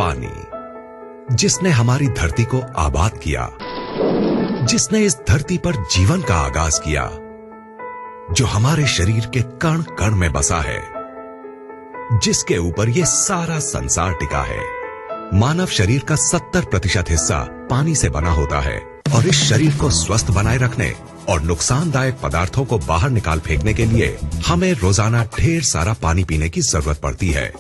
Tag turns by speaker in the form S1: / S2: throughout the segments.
S1: पानी, जिसने हमारी धरती को आबाद किया, जिसने इस धरती पर जीवन का आगाज किया, जो हमारे शरीर के कण कण में बसा है, जिसके ऊपर ये सारा संसार टिका है। मानव शरीर का 70% हिस्सा पानी से बना होता है और इस शरीर को स्वस्थ बनाए रखने और नुकसानदायक पदार्थों को बाहर निकाल फेंकने के लिए हमें रोजाना ढेर सारा पानी पीने की जरूरत पड़ती है।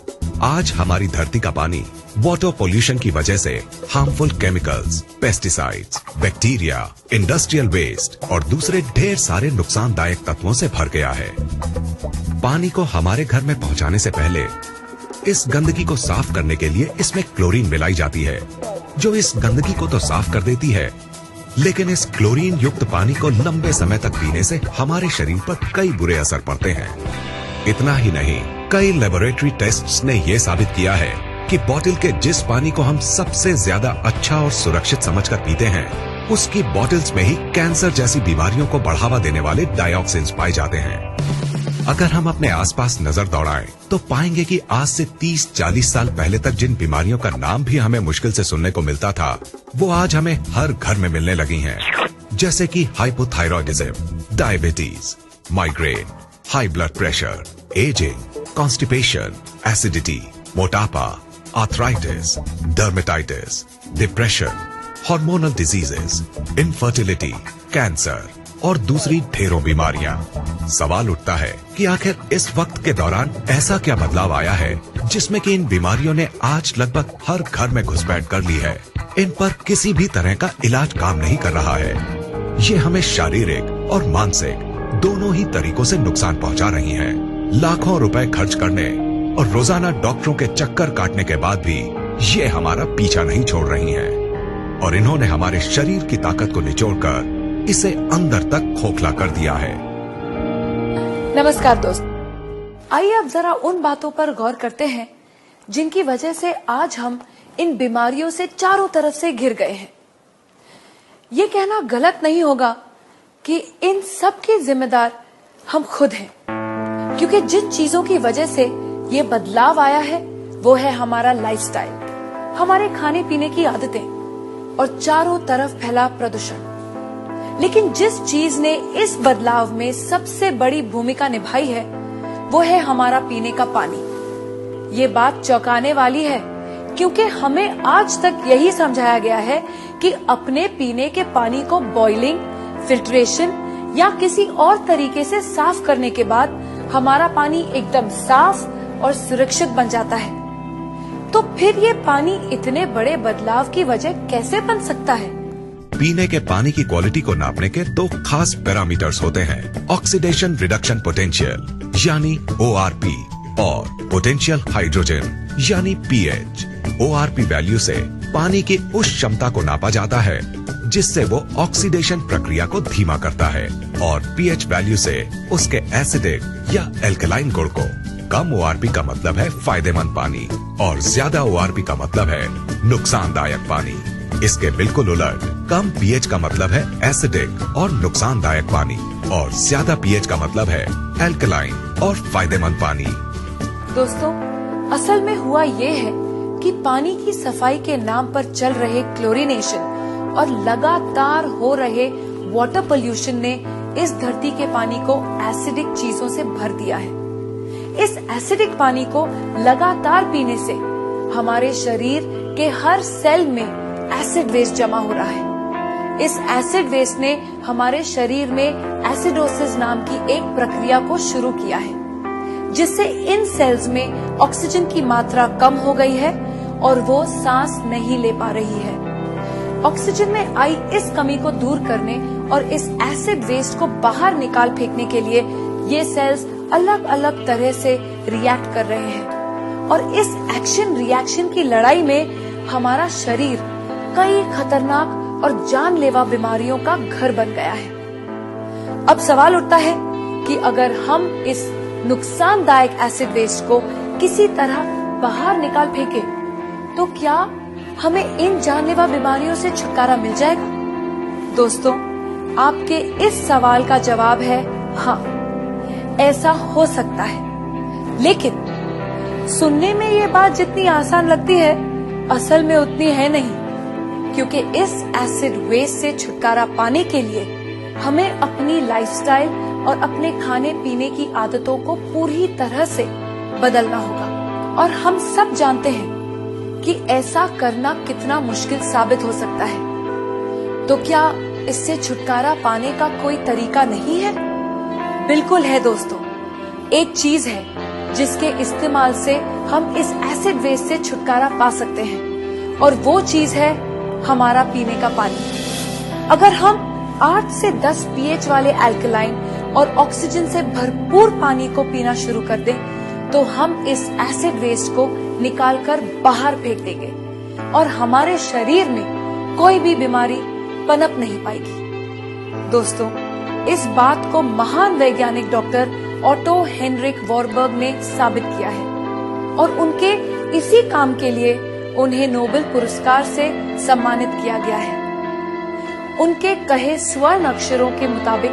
S1: आज हमारी धरती का पानी वाटर पोल्यूशन की वजह से harmful chemicals, pesticides, bacteria, industrial waste और दूसरे ढेर सारे नुकसानदायक तत्वों से भर गया है। पानी को हमारे घर में पहुंचाने से पहले इस गंदगी को साफ करने के लिए इसमें क्लोरीन मिलाई जाती है, जो इस गंदगी को तो साफ कर देती है, लेकिन इस क्लोरीन युक्त पानी को लंबे समय तक पीने से हमारे शरीर पर कई बुरे असर पड़ते हैं। इतना ही नहीं, कई लेबोरेटरी टेस्ट्स ने यह साबित किया है कि बोतल के जिस पानी को हम सबसे ज्यादा अच्छा और सुरक्षित समझकर पीते हैं, उसकी बोतल्स में ही कैंसर जैसी बीमारियों को बढ़ावा देने वाले डाइऑक्सिन्स पाए जाते हैं। अगर हम अपने आसपास नजर दौड़ाएं तो पाएंगे कि आज से 30-40 साल पहले तक जिन बीमारियों का नाम भी हमें मुश्किल से सुनने को मिलता था, वो आज हमें हर घर में मिलने लगी हैं। जैसे कि hypothyroidism, diabetes, migraine, high blood pressure, ageing, constipation, acidity, मोटापा, arthritis, dermatitis, depression, hormonal diseases, infertility, cancer और दूसरी ढेरों बीमारियां। सवाल उठता है कि आखिर इस वक्त के दौरान ऐसा क्या बदलाव आया है जिसमें कि इन बीमारियों ने आज लगभग हर घर में घुसपैठ कर ली है। इन पर किसी भी तरह का इलाज काम नहीं कर रहा है। ये हमें शारीरिक और मानसिक दोनों ही तरीकों से नुकसान पहुंचा रही हैं। लाखों रुपए खर्च करने और रोजाना डॉक्टरों के चक्कर काटने के बाद भी ये हमारा पीछा नहीं छोड़ रही हैं और इन्होंने हमारे शरीर की ताकत को निचोड़कर इसे अंदर तक खोखला कर दिया है।
S2: नमस्कार दोस्त, आइए अब जरा उन बातों पर गौर करते हैं जिनकी वजह से आज हम इन बीमारियों से चारों तरफ से घिर गए हैं। ये कहना गलत नहीं होगा कि इन सब की जिम्मेदार हम खुद हैं, क्योंकि जिन चीजों की वजह से ये बदलाव आया है वो है हमारा लाइफस्टाइल, हमारे खाने पीने की आदतें और चारों तरफ फैला प्रदूषण। लेकिन जिस चीज ने इस बदलाव में सबसे बड़ी भूमिका निभाई है वो है हमारा पीने का पानी। ये बात चौंकाने वाली है, क्योंकि हमें आज तक यही समझाया गया है कि अपने पीने के पानी को बॉइलिंग, फिल्ट्रेशन या किसी और तरीके से साफ करने के बाद हमारा पानी एकदम साफ और सुरक्षित बन जाता है। तो फिर ये पानी इतने बड़े बदलाव की वजह कैसे बन सकता है?
S1: पीने के पानी की क्वालिटी को नापने के दो खास पैरामीटर्स होते हैं, ऑक्सीडेशन रिडक्शन पोटेंशियल यानी ORP और पोटेंशियल हाइड्रोजन यानी pH। ORP वैल्यू से पानी की उस क्षमता को नापा जाता है जिससे वो ऑक्सीडेशन प्रक्रिया को धीमा करता है और pH वैल्यू से उसके एसिडिक या एल्कलाइन गुण को। कम ORP का मतलब है फायदेमंद पानी और ज्यादा ORP का मतलब है नुकसानदायक पानी। इसके बिल्कुल उलट, कम pH का मतलब है एसिडिक और नुकसानदायक पानी और ज्यादा pH का मतलब है एल्कलाइन और फायदेमंद पानी।
S2: दोस्तों, असल में हुआ ये है कि पानी की सफाई के नाम पर चल रहे क्लोरीनेशन और लगातार हो रहे वाटर पोल्यूशन ने इस धरती के पानी को एसिडिक चीजों से भर दिया है। इस एसिडिक पानी को लगातार पीने से हमारे शरीर के हर सेल में एसिड वेस्ट जमा हो रहा है। इस एसिड वेस्ट ने हमारे शरीर में एसिडोसिस नाम की एक प्रक्रिया को शुरू किया है, जिससे इन सेल्स में ऑक्सीजन की मात्रा कम हो गई है और वो सांस नहीं ले पा रही है। ऑक्सीजन में आई इस कमी को दूर करने और इस एसिड वेस्ट को बाहर निकाल फेंकने के लिए ये सेल्स अलग अलग तरह से रिएक्ट कर रहे हैं और इस एक्शन रिएक्शन की लड़ाई में हमारा शरीर कई खतरनाक और जानलेवा बीमारियों का घर बन गया है। अब सवाल उठता है कि अगर हम इस नुकसानदायक एसिड वेस्ट को किसी तरह बाहर निकाल फेंके तो क्या हमें इन जानलेवा बीमारियों से छुटकारा मिल जाएगा? दोस्तों, आपके इस सवाल का जवाब है हाँ, ऐसा हो सकता है। लेकिन सुनने में ये बात जितनी आसान लगती है, असल में उतनी है नहीं, क्योंकि इस एसिड वेस्ट से छुटकारा पाने के लिए हमें अपनी लाइफस्टाइल और अपने खाने पीने की आदतों को पूरी तरह से बदलना होगा। और हम सब जानते हैं कि ऐसा करना कितना मुश्किल साबित हो सकता है। तो क्या इससे छुटकारा पाने का कोई तरीका नहीं है? बिल्कुल है दोस्तों। एक चीज है जिसके इस्तेमाल से हम इस एसिड वेस्ट से छुटकारा पा सकते हैं, और वो चीज है हमारा पीने का पानी। अगर हम 8 से 10 पीएच वाले अल्कलाइन और ऑक्सीजन से भरपूर पानी को पीना शुरू कर दें, तो हम इस एसिड वेस्ट को निकालकर बाहर फेंक देंगे और हमारे शरीर में कोई भी बीमारी पनप नहीं पाएगी। दोस्तों, इस बात को महान वैज्ञानिक डॉक्टर ऑटो हेनरिक वॉरबर्ग ने साबित किया है, और उनके इसी काम के लिए उन्हें नोबेल पुरस्कार से सम्मानित किया गया है। उनके कहे स्वर्ण अक्षरों के मुताबिक,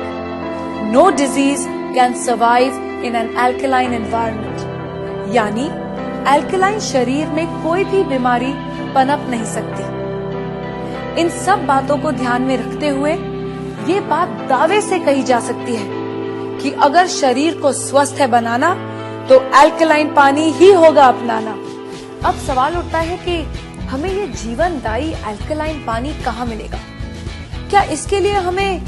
S2: no disease can survive in an alkaline environment, यानी अल्कलाइन शरीर में कोई भी बीमारी पनप नहीं सकती। इन सब बातों को ध्यान में रखते हुए ये बात दावे से कही जा सकती है कि अगर शरीर को स्वस्थ बनाना तो अल्कलाइन पानी ही होगा अपनाना। अब सवाल उठता है कि हमें ये जीवनदायी अल्कलाइन पानी कहाँ मिलेगा? क्या इसके लिए हमें